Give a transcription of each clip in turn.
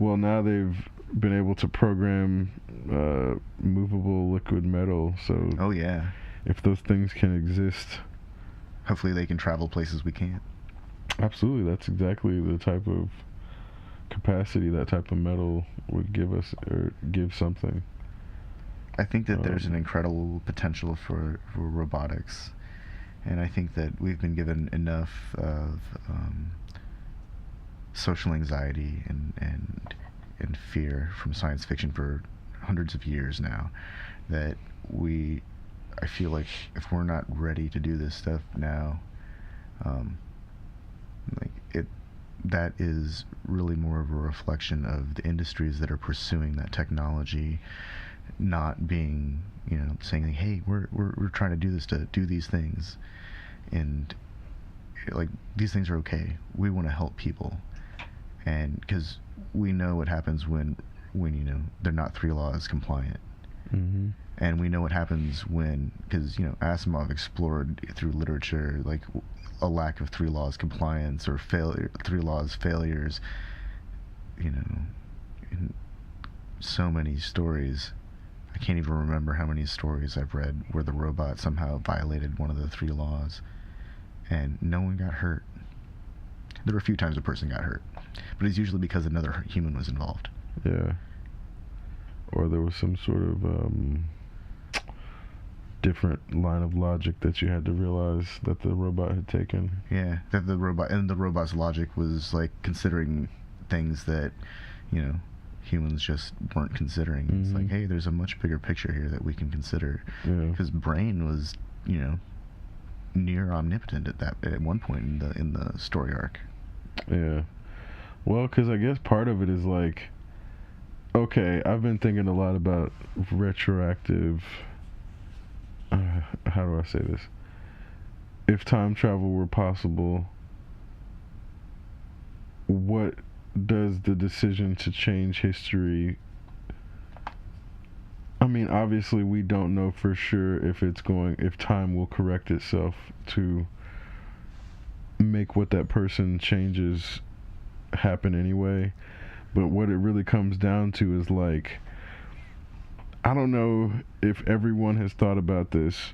Well, now they've been able to program movable liquid metal, so Oh yeah. if those things can exist, Hopefully they can travel places we can't. absolutely, that's exactly the type of capacity that type of metal would give us, or give something. I think that there's an incredible potential for robotics, and I think that we've been given enough of social anxiety and fear from science fiction for hundreds of years now, that I feel like if we're not ready to do this stuff now, like it that is really more of a reflection of the industries that are pursuing that technology not being, saying like, hey, we're trying to do this, to do these things, and like these things are okay, we want to help people, and because we know what happens when they're not three laws compliant. Mm-hmm. And we know what happens when, because Asimov explored through literature like a lack of three laws compliance or three laws failures, in so many stories. I can't even remember how many stories I've read where the robot somehow violated one of the three laws and no one got hurt. There were a few times a person got hurt, but it's usually because another human was involved. Yeah. Or there was some sort of different line of logic that you had to realize that the robot had taken. Yeah, that the robot's logic was like considering things that, humans just weren't considering. Mm-hmm. It's like, hey, there's a much bigger picture here that we can consider. Because Brain was, near omnipotent at one point in the story arc. Yeah. Well, because I guess part of it is like, okay, I've been thinking a lot about retroactive. How do I say this? If time travel were possible, what does the decision to change history? I mean, obviously, we don't know for sure if time will correct itself to make what that person changes happen anyway. But what it really comes down to is like, I don't know if everyone has thought about this,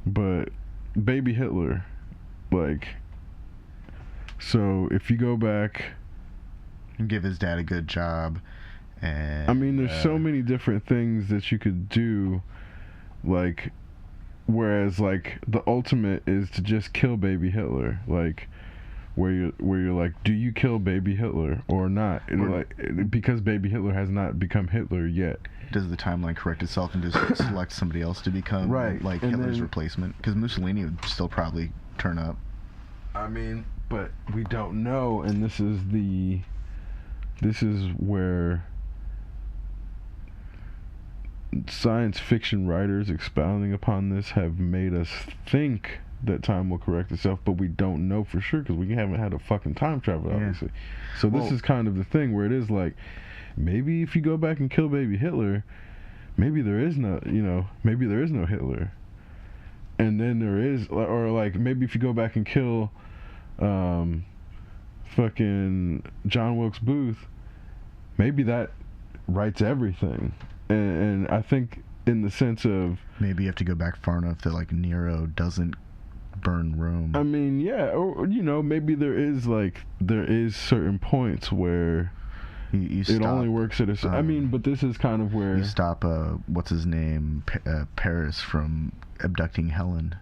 but baby Hitler, like, so if you go back and give his dad a good job, and I mean, there's so many different things that you could do, like, whereas like the ultimate is to just kill baby Hitler, like, where you're like, do you kill baby Hitler or not? Like, because baby Hitler has not become Hitler yet. Does the timeline correct itself and just select somebody else to become like Hitler's replacement? Because Mussolini would still probably turn up. I mean, but we don't know, and this is where science fiction writers expounding upon this have made us think that time will correct itself, but we don't know for sure because we haven't had a fucking time travel, obviously. So this is kind of the thing where it is like, maybe if you go back and kill baby Hitler, maybe there is no Hitler, and then there is, or like maybe if you go back and kill fucking John Wilkes Booth, maybe that writes everything. And I think in the sense of, maybe you have to go back far enough that like Nero doesn't burn Rome. I mean, yeah, or maybe there is certain points where you stop, it only works at a. I mean, but this is kind of where you stop. What's his name? Paris from abducting Helen.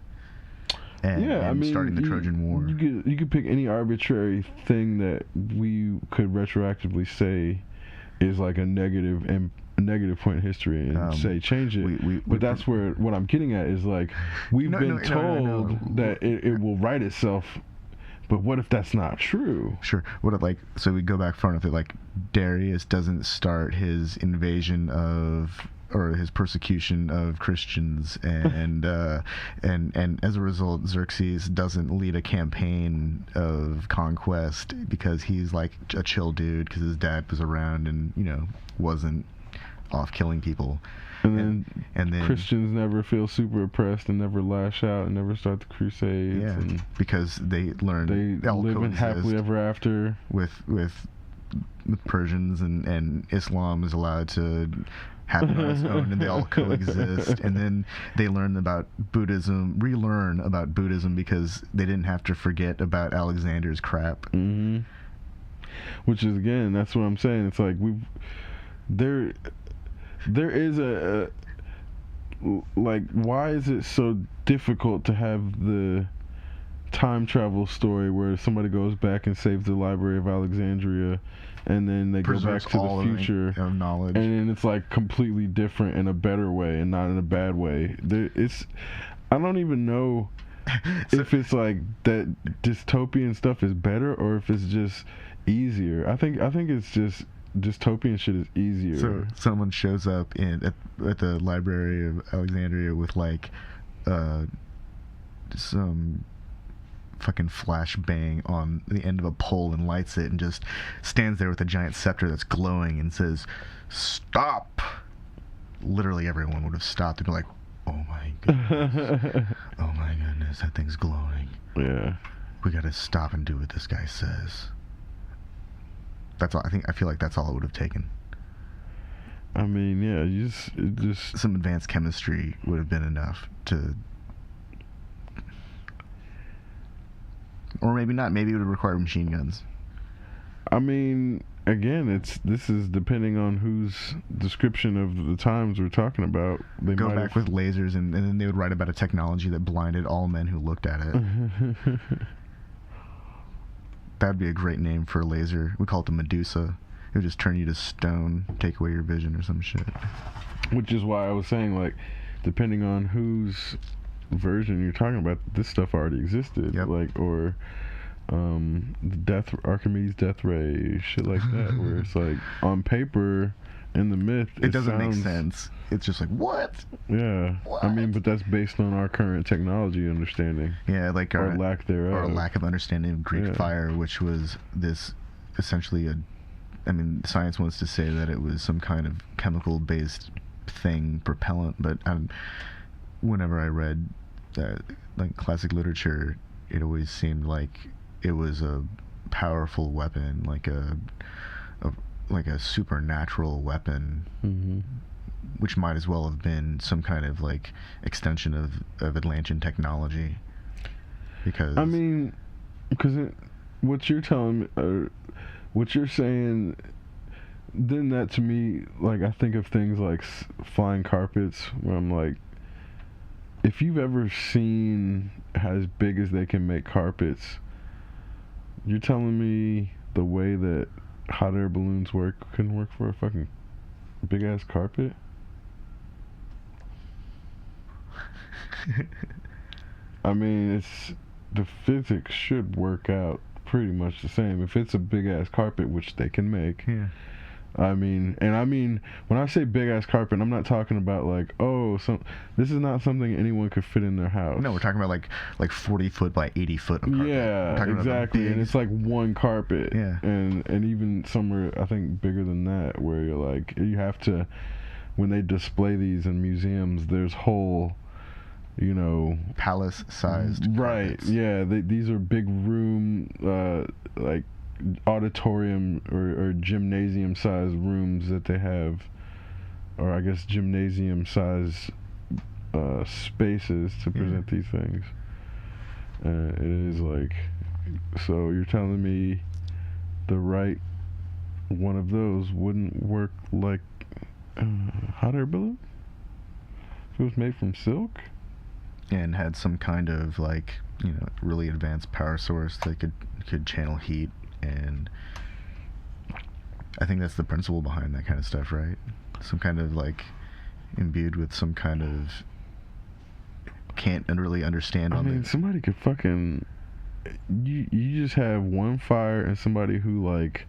And starting the Trojan War. You could pick any arbitrary thing that we could retroactively say is like a negative point in history and say change it. But that's where what I'm getting at is like, we've been told that it will right itself. But what if that's not true? Sure. So we go back far enough that like Darius doesn't start his invasion or his persecution of Christians, and as a result, Xerxes doesn't lead a campaign of conquest because he's like a chill dude because his dad was around and wasn't off killing people. And then Christians never feel super oppressed and never lash out and never start the crusades. Yeah, because they learn they live happily ever after with Persians and Islam is allowed to happen on its own, and they all coexist. And then they relearn about Buddhism because they didn't have to forget about Alexander's crap. Mm-hmm. Which is, again, that's what I'm saying. It's like there is a like, why is it so difficult to have the time travel story where somebody goes back and saves the Library of Alexandria, and then they go back to the future of knowledge, and then it's like completely different in a better way and not in a bad way. I don't even know if it's like that dystopian stuff is better or if it's just easier. I think it's just dystopian shit is easier. So someone shows up at the Library of Alexandria with like some fucking flashbang on the end of a pole and lights it and just stands there with a giant scepter that's glowing and says, "Stop!" Literally everyone would have stopped and be like, "Oh my goodness. Oh my goodness, that thing's glowing. Yeah. We gotta stop and do what this guy says." That's all. I feel like that's all it would have taken. I mean, yeah, just some advanced chemistry would have been enough to, or maybe not. Maybe it would require machine guns. I mean, again, this is depending on whose description of the times we're talking about. They go back with lasers, and then they would write about a technology that blinded all men who looked at it. That'd be a great name for a laser. We call it the Medusa. It would just turn you to stone, take away your vision or some shit. Which is why I was saying, like, depending on whose version you're talking about, this stuff already existed. Yep. Like, or Archimedes' death ray, shit like that, where it's like, on paper, in the myth, it doesn't make sense. It's just like, what? Yeah. What? I mean, but that's based on our current technology understanding. Yeah, like our lack thereof. Or lack of understanding of Greek fire, which was this essentially science wants to say that it was some kind of chemical-based thing, propellant, but whenever I read like classic literature, it always seemed like it was a powerful weapon, like a supernatural weapon, mm-hmm. which might as well have been some kind of like extension of Atlantean technology. Because what you're telling me, what you're saying, then that to me, like, I think of things like flying carpets, where I'm like, if you've ever seen as big as they can make carpets, you're telling me the way that hot air balloons couldn't work for a fucking big ass carpet? I mean, the physics should work out pretty much the same if it's a big ass carpet, which they can make. Yeah. I mean, when I say big ass carpet, I'm not talking about like, this is not something anyone could fit in their house. No, we're talking about like 40 foot by 80 foot of carpet. Yeah, exactly. And it's like one carpet. Yeah. And even somewhere, I think, bigger than that, where you're like, you have to, when they display these in museums, there's whole, palace-sized right carpets. Yeah, these are big room, like auditorium or gymnasium sized rooms that they have, or I guess gymnasium size spaces to present these things. It is like, so you're telling me the right one of those wouldn't work like hot air balloon if it was made from silk and had some kind of like really advanced power source that could channel heat. And I think that's the principle behind that kind of stuff, right? Some kind of like imbued with some kind of can't really understand. Somebody could fucking you just have one fire and somebody who like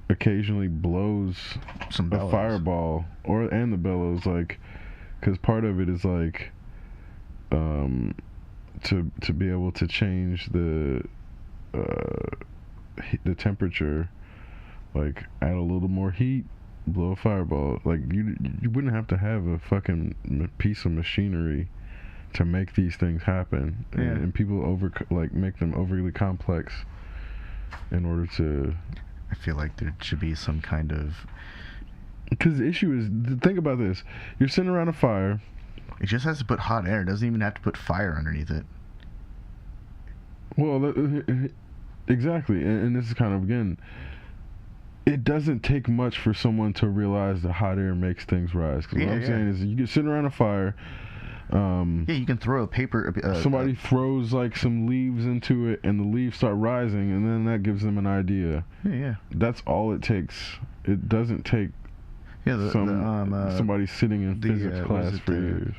occasionally blows a fireball and the bellows, like, because part of it is like to be able to change the temperature, like add a little more heat, blow a fireball. Like you wouldn't have to have a fucking piece of machinery to make these things happen. Yeah. And people make them overly complex in order to I feel like there should be some kind of... Because the issue is, think about this. You're sitting around a fire. It just has to put hot air. It doesn't even have to put fire underneath it. Well, exactly. And this is kind of, again, it doesn't take much for someone to realize that hot air makes things rise. Because what I'm saying is, you get sitting around a fire. You can throw a paper... somebody throws like some leaves into it, and the leaves start rising, and then that gives them an idea. Yeah. That's all it takes. It doesn't take somebody sitting in physics class for years.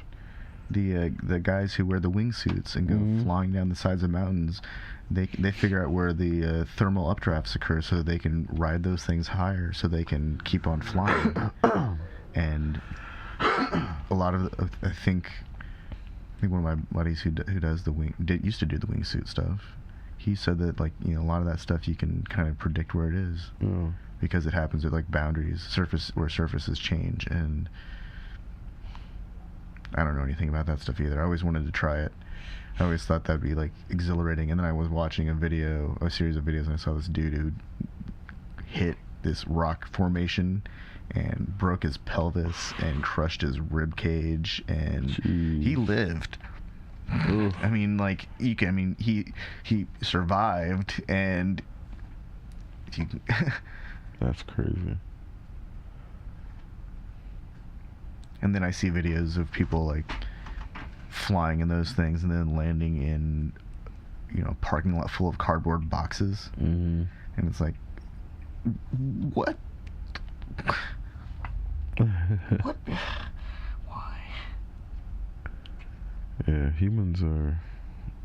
The guys who wear the wingsuits and go flying down the sides of mountains, they figure out where the thermal updrafts occur, so they can ride those things higher, so they can keep on flying. And a lot of I think one of my buddies who does used to do the wingsuit stuff. He said that, like, a lot of that stuff you can kind of predict where it is, because it happens at like boundaries, surfaces change, and I don't know anything about that stuff either. I always wanted to try it. I always thought that'd be like exhilarating, and then I was watching a series of videos, and I saw this dude who hit this rock formation and broke his pelvis and crushed his rib cage, and he lived. I mean, like, he survived, and that's crazy. And then I see videos of people like flying in those things and then landing in, a parking lot full of cardboard boxes. And it's like, what? What? Why? Yeah, humans are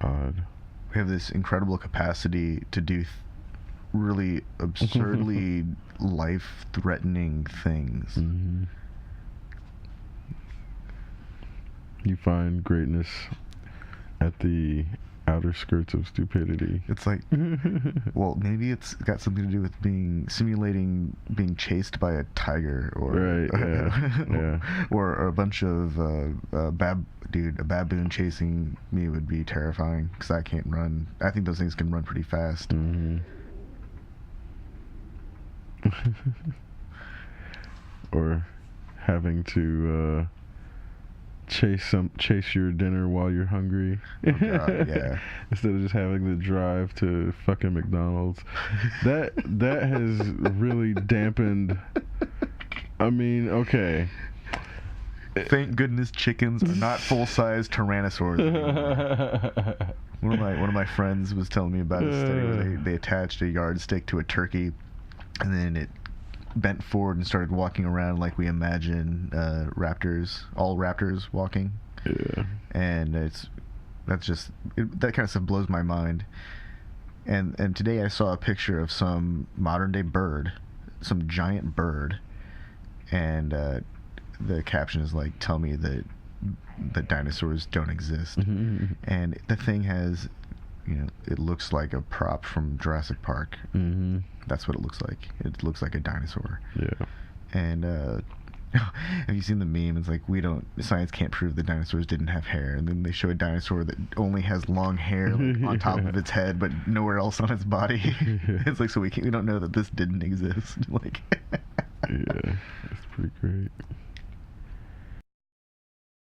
odd. We have this incredible capacity to do really absurdly life-threatening things. You find greatness at the outer skirts of stupidity. It's like, well, maybe it's got something to do with simulating being chased by a tiger, or or a bunch of a baboon chasing me would be terrifying, because I can't run. I think those things can run pretty fast. Or having to chase your dinner while you're hungry. Oh God, yeah. Instead of just having the drive to fucking McDonald's. That has really dampened. I mean, okay. Thank goodness chickens are not full-size tyrannosaurs anymore. One of my friends was telling me about a study where they attached a yardstick to a turkey, and then it bent forward and started walking around like we imagine all raptors walking. Yeah. And that kind of stuff blows my mind. And today I saw a picture of some modern day bird, some giant bird, and the caption is like, "Tell me that dinosaurs don't exist." And the thing has, it looks like a prop from Jurassic Park. That's what it looks like. It looks like a dinosaur. Yeah. And have you seen the meme? It's like, science can't prove that dinosaurs didn't have hair, and then they show a dinosaur that only has long hair on top of its head, but nowhere else on its body. It's like, so we don't know that this didn't exist. Like, yeah, that's pretty great.